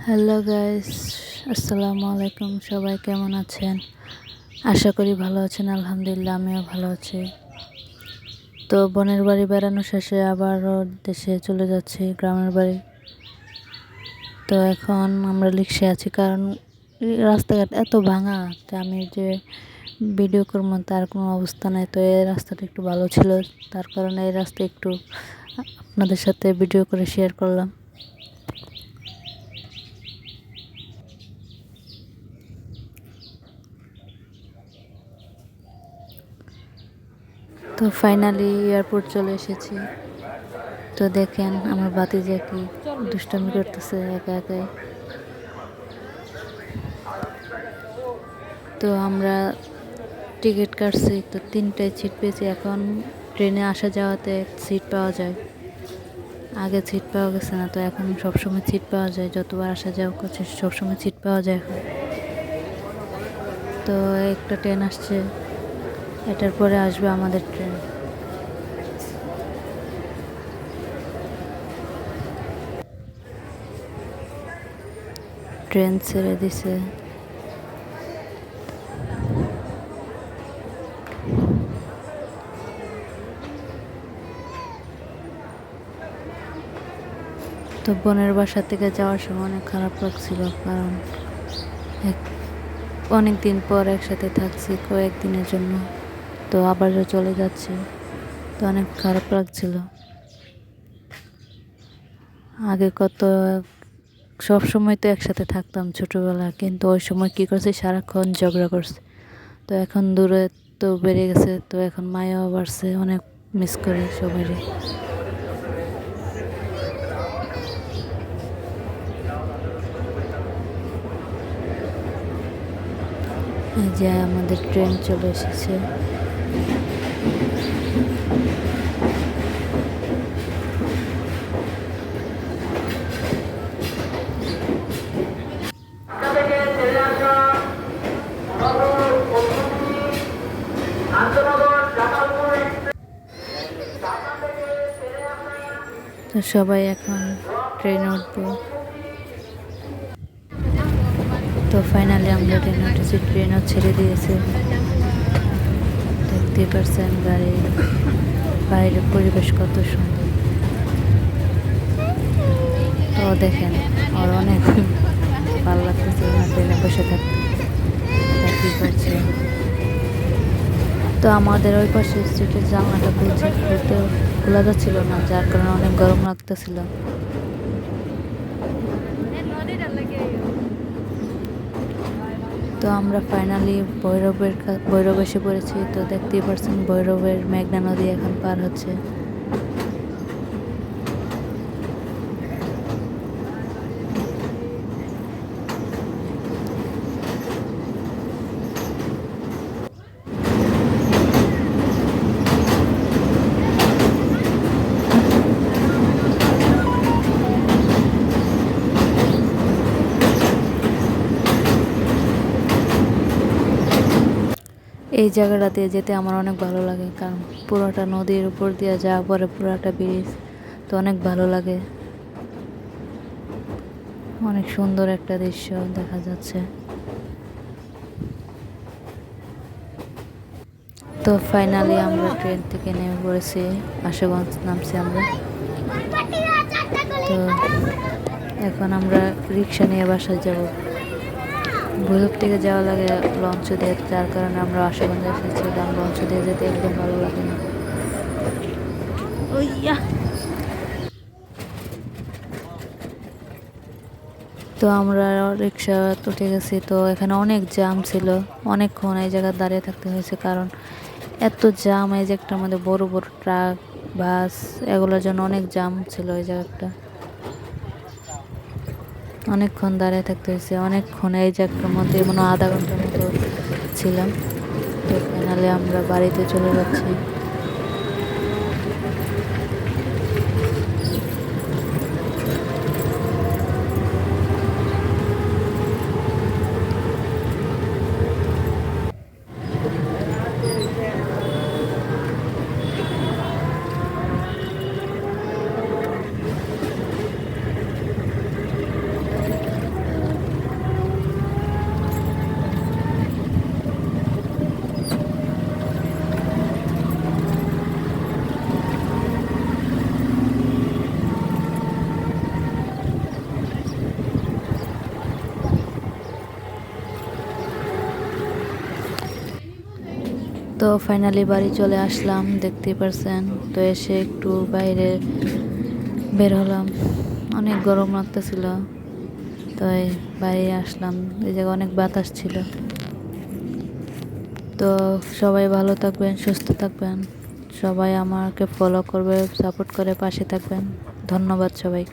Hello guys, আসসালামু আলাইকুম। সবাই কেমন আছেন? আশা করি ভালো আছেন। আলহামদুলিল্লাহ, আমিও ভালো আছি। তো বোনের বাড়ি বেড়ানো শেষে আবারও দেশে চলে যাচ্ছি, গ্রামের বাড়ি। তো এখন আমরা রিকশায় আছি, কারণ রাস্তাঘাট এত ভাঙা যে আমি যে ভিডিও করবো তার কোনো অবস্থা নেই। তো এই রাস্তাটা একটু ভালো ছিল, তার কারণে এই রাস্তায় একটু আপনাদের সাথে ভিডিও করে শেয়ার করলাম। তো ফাইনালি এয়ারপোর্ট চলে এসেছি। তো দেখেন আমার ভাতিজা কি দুষ্টামি করতেছে একা একাই। তো আমরা টিকিট কাটছি, তো 3টায় সিট পেয়েছি। এখন ট্রেনে আসা যাওয়াতে সিট পাওয়া যায়, আগে সিট পাওয়া গেছে না। তো এখন সবসময় সিট পাওয়া যায়, যতবার আসা যাওয়া করছে সবসময় সিট পাওয়া যায় এখন। তো একটা ট্রেন আসছে, এটার পরে আসবে আমাদের ট্রেন। ট্রেন ছেড়ে দিছে। তো বোনের বাসা থেকে যাওয়ার সময় অনেক খারাপ লাগছিল, কারণ অনেক দিন পর একসাথে থাকছি কয়েকদিনের জন্য। তো আবারও চলে যাচ্ছি, তো অনেক খারাপ লাগছিল। আগে কত সব সময় তো একসাথে থাকতাম ছোটবেলা, কিন্তু ওই সময় কী করছে, সারাক্ষণ ঝগড়া করছে। তো এখন দূরে তো বেড়ে গেছে, তো এখন মায়াও বাড়ছে, অনেক মিস করি সবারই। এই যে আমাদের ট্রেন চলে এসেছে। তো সবাই এখন ট্রেনে উঠবো। তো ফাইনালি আমরা ট্রেনে উঠেছি, ট্রেনও ছেড়ে দিয়েছে। দেখতেই পারছেন গাড়ির বাইরের পরিবেশ কত সুন্দর। তো দেখেন ওর অনেক ভালো লাগতেছে না ট্রেনে বসে থাকতে, দেখতেই পাচ্ছে। তো আমাদের ওই পাশে সিটের জানলাটা খোলা যাচ্ছিল না, যার কারণে অনেক গরম লাগতেছিল। তো আমরা ফাইনালি ভৈরব এসে পড়েছি। তো দেখতেই পারছেন ভৈরবের মেঘনা নদী এখন পার হচ্ছে। এই জায়গাটা দিয়ে যেতে আমার অনেক ভালো লাগে, কারণ পুরোটা নদীর উপর দিয়ে যাওয়া পরে পুরোটা ব্রিজ, তো অনেক ভালো লাগে। অনেক সুন্দর একটা দৃশ্য দেখা যাচ্ছে। তো ফাইনালি আমরা ট্রেন থেকে নেমে পড়েছি, আশুগঞ্জ নামছি আমরা। তো এখন আমরা রিক্সা নিয়ে বাসায় যাব। ভৈরব থেকে যাওয়া লাগে লঞ্চ দিয়ে, যার কারণে আমরা আশুগঞ্জে এসেছিলাম। লঞ্চ দিয়ে যেতে একদম ভালো লাগে না। তো আমরা রিক্সা উঠে গেছি। তো এখানে অনেক জ্যাম ছিল, অনেকক্ষণ এই জায়গায় দাঁড়িয়ে থাকতে হয়েছে, কারণ এত জ্যাম। এই যে একটা আমাদের বড় বড় ট্রাক, বাস, এগুলোর জন্য অনেক জ্যাম ছিল এই জায়গাটা। অনেকক্ষণ দাঁড়িয়ে থাকতে হয়েছে, অনেকক্ষণ এই জায়গাটার মধ্যে আধা ঘন্টার মতো ছিলাম। তো ফাইনালি আমরা বাড়িতে চলে যাচ্ছি। তো ফাইনালি বাড়ি চলে আসলাম, দেখতেই পারছেন। তো এসে একটু বাইরে বের হলাম, অনেক গরম লাগতেছিল। তো বাইরে আসলাম, এই জায়গায় অনেক বাতাস ছিল। তো সবাই ভালো থাকবেন, সুস্থ থাকবেন, সবাই আমাকে ফলো করবে, সাপোর্ট করে পাশে থাকবেন। ধন্যবাদ সবাই।